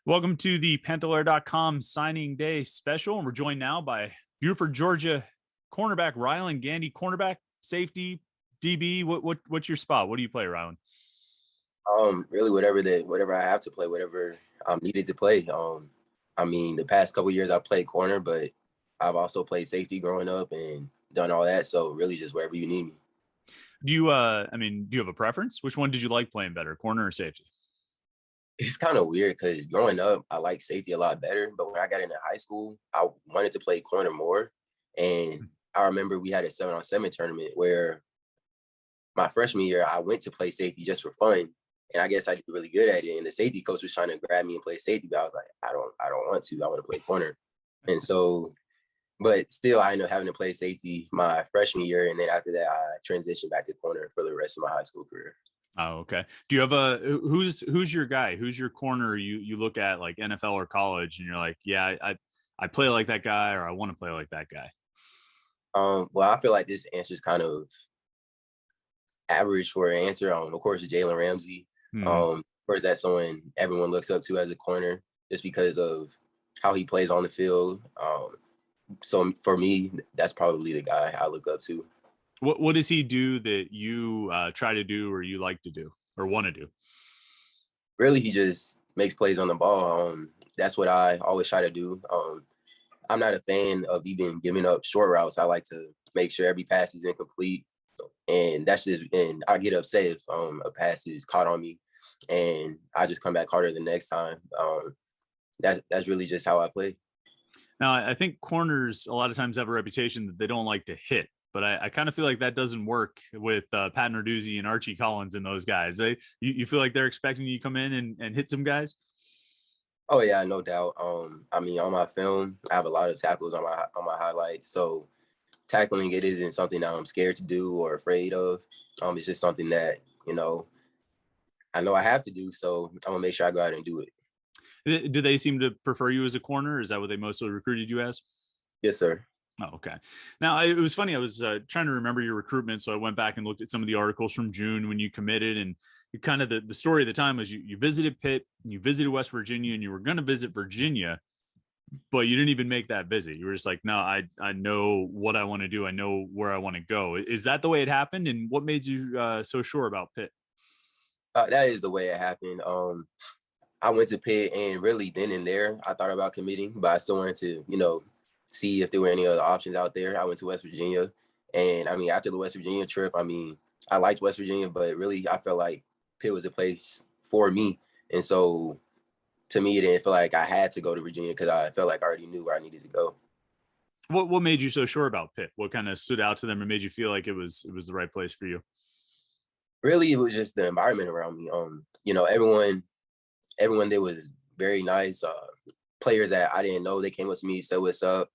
Welcome to the Panther-Lair.com signing day special. And we're joined now by Buford, Georgia cornerback Ryland Gandy. Cornerback, safety, DB. What's your spot? What do you play, Ryland? Really whatever I have to play, whatever I'm needed to play. The past couple of years I played corner, but I've also played safety growing up and done all that. So really just wherever you need me. Do you do you have a preference? Which one did you like playing better, corner or safety? It's kind of weird because growing up, I liked safety a lot better. But when I got into high school, I wanted to play corner more. And I remember we had a 7-on-7 tournament where my freshman year, I went to play safety just for fun. And I guess I did really good at it. And the safety coach was trying to grab me and play safety, but I was like, I don't want to. I want to play corner. And so, but still, I ended up having to play safety my freshman year. And then after that, I transitioned back to corner for the rest of my high school career. Oh, okay. Do you have who's your guy? Who's your corner you look at like NFL or college and you're like, yeah, I play like that guy or I want to play like that guy? Well, I feel like this answer is kind of average for an answer. Of course, Jalen Ramsey. Of course, that's someone everyone looks up to as a corner just because of how he plays on the field. So for me, that's probably the guy I look up to. What does he do that you try to do or you like to do or want to do? Really, he just makes plays on the ball. That's what I always try to do. I'm not a fan of even giving up short routes. I like to make sure every pass is incomplete. And I get upset if a pass is caught on me and I just come back harder the next time. That's really just how I play. Now, I think corners a lot of times have a reputation that they don't like to hit, but I kind of feel like that doesn't work with Pat Narduzzi and Archie Collins and those guys. You feel like they're expecting you to come in and hit some guys? Oh yeah, no doubt. On my film, I have a lot of tackles on my highlights. So tackling it isn't something that I'm scared to do or afraid of. It's just something that, I know I have to do. So I'm gonna make sure I go out and do it. Do they seem to prefer you as a corner? Is that what they mostly recruited you as? Yes, sir. Oh, okay. Now, it was funny. I was trying to remember your recruitment. So I went back and looked at some of the articles from June when you committed. And kind of the story of the time was you visited Pitt, you visited West Virginia, and you were going to visit Virginia, but you didn't even make that visit. You were just like, no, I know what I want to do. I know where I want to go. Is that the way it happened? And what made you so sure about Pitt? That is the way it happened. I went to Pitt, and really then and there, I thought about committing, but I still wanted to, see if there were any other options out there. I went to West Virginia, and after the West Virginia trip, I liked West Virginia, but really I felt like Pitt was a place for me. And so to me, it didn't feel like I had to go to Virginia because I felt like I already knew where I needed to go. What made you so sure about Pitt? What kind of stood out to them and made you feel like it was the right place for you? Really, it was just the environment around me. Everyone there was very nice. Players that I didn't know, they came up to me, said what's up.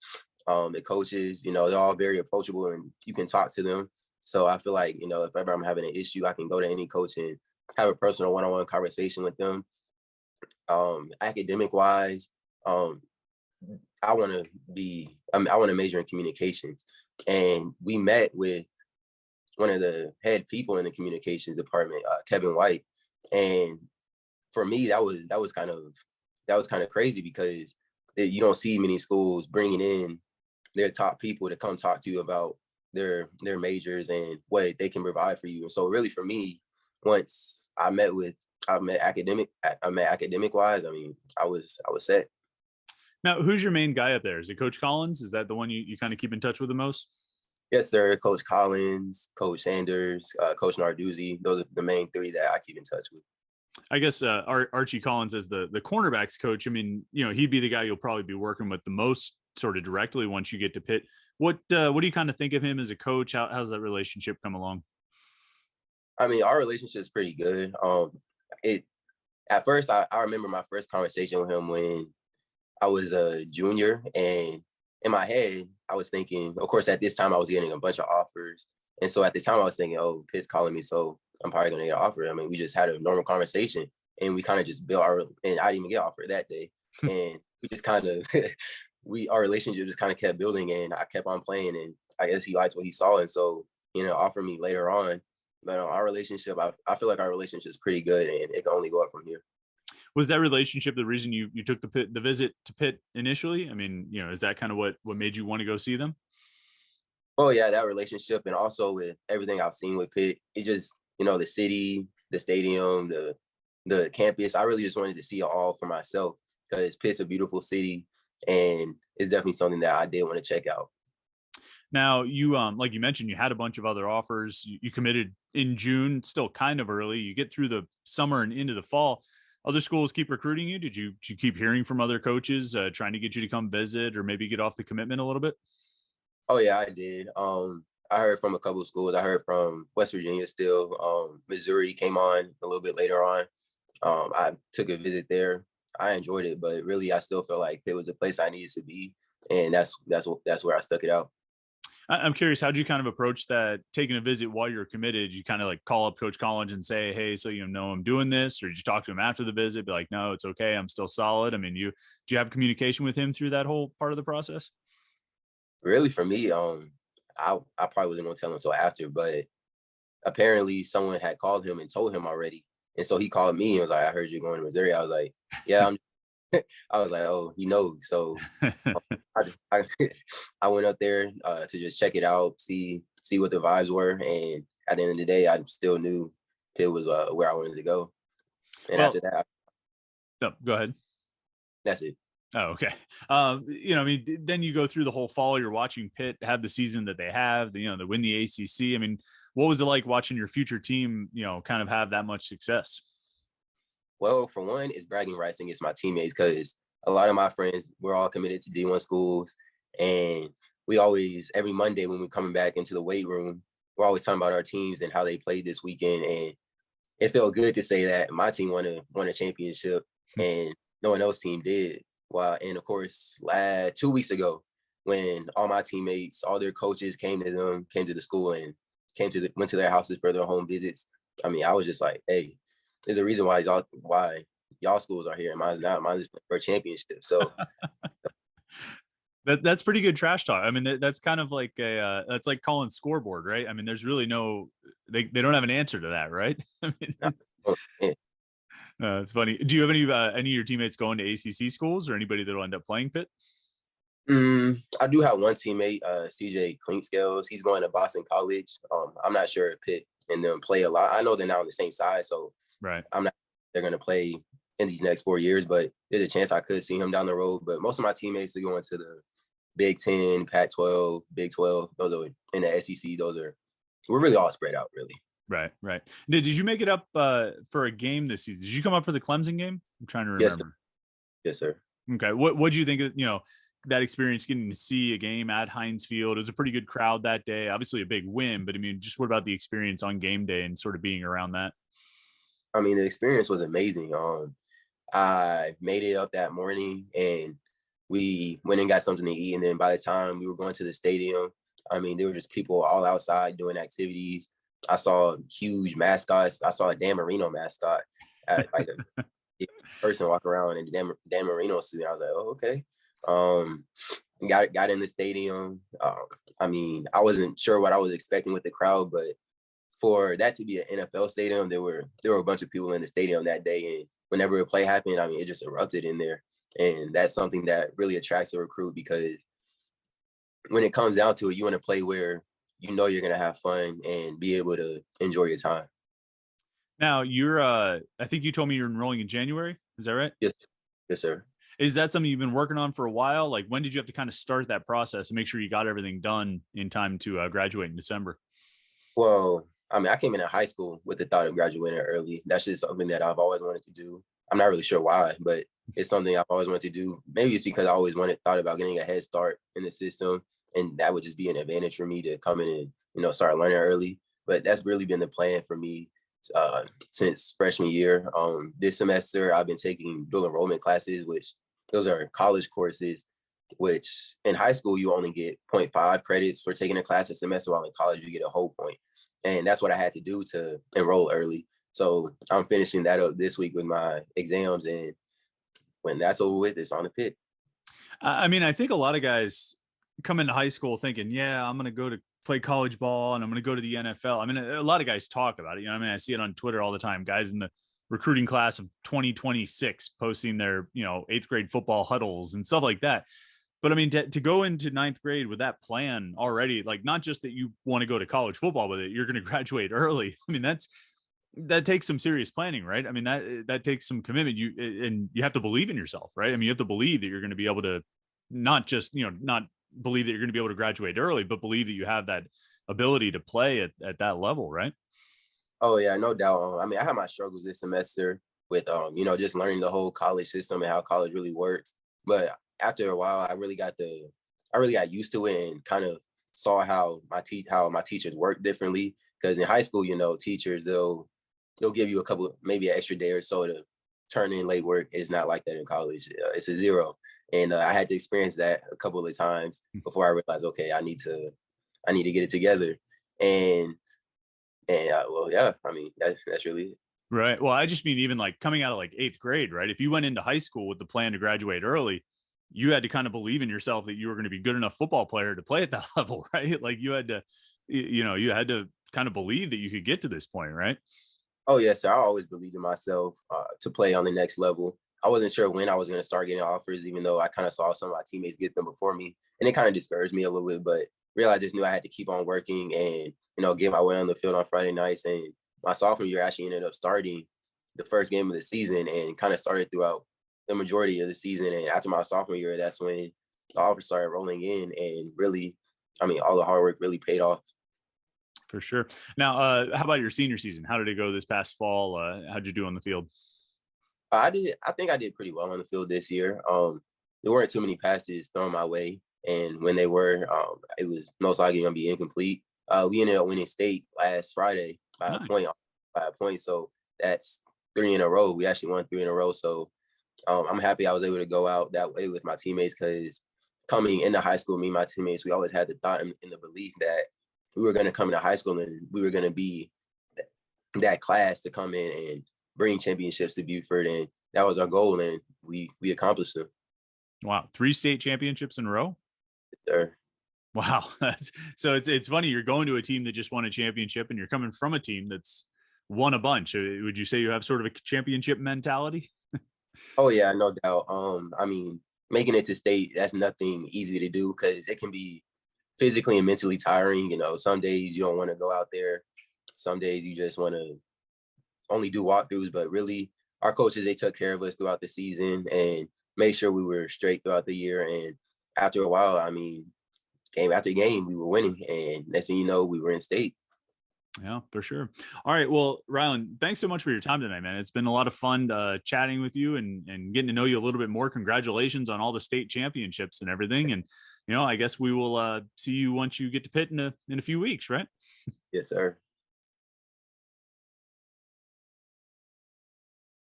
The coaches, they're all very approachable and you can talk to them. So I feel like, if ever I'm having an issue, I can go to any coach and have a personal one-on-one conversation with them. Academic wise, I want to major in communications. And we met with one of the head people in the communications department, Kevin White. And for me, that was kind of crazy because you don't see many schools bringing in their top people to come talk to you about their majors and what they can provide for you. And so really for me, once I met academic wise, I was set. Now, who's your main guy up there? Is it Coach Collins? Is that the one you kind of keep in touch with the most? Yes, sir. Coach Collins, Coach Sanders, Coach Narduzzi. Those are the main three that I keep in touch with. I guess Archie Collins as the cornerbacks coach. He'd be the guy you'll probably be working with the most sort of directly once you get to Pitt. What do you kind of think of him as a coach? How's that relationship come along? Our relationship is pretty good. At first, I remember my first conversation with him when I was a junior, and in my head, I was thinking, of course, at this time I was getting a bunch of offers. And so at this time I was thinking, oh, Pitt's calling me, so I'm probably going to get an offer. We just had a normal conversation and we kind of just built and I didn't even get offered that day. And we just kind of, our relationship just kind of kept building and I kept on playing and I guess he liked what he saw. And so, offered me later on. But our relationship, I feel like our relationship is pretty good and it can only go up from here. Was that relationship the reason you took the visit to Pitt initially? I mean, is that kind of what made you want to go see them? Oh yeah, that relationship, and also with everything I've seen with Pitt, it just the city, the stadium, the campus. I really just wanted to see it all for myself because Pitt's a beautiful city, and it's definitely something that I did want to check out. Now you like you mentioned, you had a bunch of other offers. You committed in June, still kind of early. You get through the summer and into the fall. Other schools keep recruiting you. Did you keep hearing from other coaches trying to get you to come visit or maybe get off the commitment a little bit? Oh yeah, I did. I heard from a couple of schools. I heard from West Virginia still. Missouri came on a little bit later on. I took a visit there. I enjoyed it, but really, I still felt like it was the place I needed to be, and that's where I stuck it out. I'm curious, how'd you kind of approach that taking a visit while you're committed? You kind of like call up Coach Collins and say, hey, so I'm doing this, or did you talk to him after the visit? Be like, no, it's okay, I'm still solid. I mean, do you have communication with him through that whole part of the process? Really, for me, I probably wasn't gonna tell him until after, but apparently someone had called him and told him already, and so he called me and was like, "I heard you're going to Missouri." I was like, "Yeah." I was like, "Oh, you know." So I, I went up there to just check it out, see what the vibes were, and at the end of the day, I still knew it was where I wanted to go. And Well, after that, no, go ahead. that's it. Oh, okay. I mean, then you go through the whole fall. You're watching Pitt have the season that they have. They win the ACC. I mean, what was it like watching your future team? Kind of have that much success. Well, for one, it's bragging rights against my teammates because a lot of my friends we're all committed to D1 schools, and we always every Monday when we're coming back into the weight room, we're always talking about our teams and how they played this weekend, and it felt good to say that my team won a championship and no one else team did. Well, and of course, 2 weeks ago, when all my teammates, all their coaches came to the school and went to their houses for their home visits. I mean, I was just like, hey, there's a reason why y'all schools are here and mine's not. Mine's for a championship. So That's pretty good trash talk. I mean, that's kind of like that's like calling scoreboard, right? I mean, there's really they don't have an answer to that, right? I mean, it's funny. Do you have any of your teammates going to ACC schools or anybody that'll end up playing Pitt? I do have one teammate, CJ Clinkscales. He's going to Boston College. I'm not sure if Pitt and them play a lot. I know they're not on the same side, so Right. I'm not. They're going to play in these next 4 years, but there's a chance I could see him down the road. But most of my teammates are going to the Big 10, Pac-12, Big 12. Those are in the SEC. We're really all spread out, really. Right. Right. Did you make it up for a game this season? Did you come up for the Clemson game? I'm trying to Yes, remember. sir. Yes, sir. Okay. What do you think of, that experience getting to see a game at Heinz Field? It was a pretty good crowd that day. Obviously a big win, but I mean, just what about the experience on game day and sort of being around that? I mean, the experience was amazing. I made it up that morning and we went and got something to eat. And then by the time we were going to the stadium, I mean, there were just people all outside doing activities. I saw huge mascots. I saw a Dan Marino mascot at like a person walk around in the Dan Marino suit. I was like, oh, okay. Um, got in the stadium. I mean, I wasn't sure what I was expecting with the crowd, but for that to be an NFL stadium, there were a bunch of people in the stadium that day, and whenever a play happened, I mean, it just erupted in there, and that's something that really attracts a recruit because when it comes down to it, you want to play where you know you're gonna have fun and be able to enjoy your time. Now you're I think you told me you're enrolling in January. Is that right? Yes, yes, sir. Is that something you've been working on for a while? Like when did you have to kind of start that process and make sure you got everything done in time to graduate in December? Well, I mean, I came into high school with the thought of graduating early. That's just something that I've always wanted to do. I'm not really sure why, but it's something I've always wanted to do. Maybe it's because I always thought about getting a head start in the system, and that would just be an advantage for me to come in and start learning early. But that's really been the plan for me since freshman year. This semester, I've been taking dual enrollment classes, which those are college courses, which in high school you only get zero point 0.5 credits for taking a class a semester, while in college you get a whole point. And that's what I had to do to enroll early. So I'm finishing that up this week with my exams, and when that's over with, it's on the Pitt. I mean, I think a lot of guys come into high school thinking, yeah, I'm going to go to play college ball and I'm going to go to the NFL. I mean, a lot of guys talk about it. I mean, I see it on Twitter all the time. Guys in the recruiting class of 2026 posting their, eighth grade football huddles and stuff like that. But I mean, to go into ninth grade with that plan already, like not just that you want to go to college football with it, you're going to graduate early. I mean, that takes some serious planning, right? I mean, that takes some commitment. And you have to believe in yourself, right? I mean, you have to believe that you're going to be able to not just, not believe that you're going to be able to graduate early, but believe that you have that ability to play at that level, right? Oh yeah, no doubt. I mean, I had my struggles this semester with just learning the whole college system and how college really works. But after a while, I really got used to it and kind of saw how my teachers work differently. Because in high school, teachers they'll give you a couple, maybe an extra day or so to turn in late work. It's not like that in college. It's a zero. And I had to experience that a couple of times before I realized, okay, I need to get it together. And well, yeah, I mean, that's really it. Right. Well, I just mean even like coming out of like eighth grade, right? If you went into high school with the plan to graduate early, you had to kind of believe in yourself that you were going to be good enough football player to play at that level, right? Like you had to kind of believe that you could get to this point, right? Oh yes, sir. I always believed in myself to play on the next level. I wasn't sure when I was going to start getting offers, even though I kind of saw some of my teammates get them before me, and it kind of discouraged me a little bit. But really, I just knew I had to keep on working and get my way on the field on Friday nights. And my sophomore year, I actually ended up starting the first game of the season and kind of started throughout the majority of the season. And after my sophomore year, that's when the offers started rolling in, and really, I mean, all the hard work really paid off. For sure. Now, how about your senior season? How did it go this past fall? How'd you do on the field? I think I did pretty well on the field this year. There weren't too many passes thrown my way, and when they were, it was most likely going to be incomplete. We ended up winning state last Friday by a point. So that's 3 in a row. We actually won 3 in a row. So I'm happy I was able to go out that way with my teammates, because coming into high school, me and my teammates, we always had the thought and the belief that we were going to come into high school and we were going to be that class to come in and bring championships to Buford. And that was our goal, and we accomplished them. Wow. 3 state championships in a row? Yes, sir. Wow. So it's funny. You're going to a team that just won a championship and you're coming from a team that's won a bunch. Would you say you have sort of a championship mentality? Oh yeah, no doubt. I mean, making it to state, that's nothing easy to do, because it can be physically and mentally tiring. Some days you don't want to go out there. Some days you just want to only do walkthroughs, but really our coaches, they took care of us throughout the season and made sure we were straight throughout the year. And after a while, I mean, game after game, we were winning. And next thing you know, we were in state. Yeah, for sure. All right. Well, Ryland, thanks so much for your time tonight, man. It's been a lot of fun chatting with you and getting to know you a little bit more. Congratulations on all the state championships and everything. And, I guess we will see you once you get to Pitt in a few weeks, right? Yes, sir.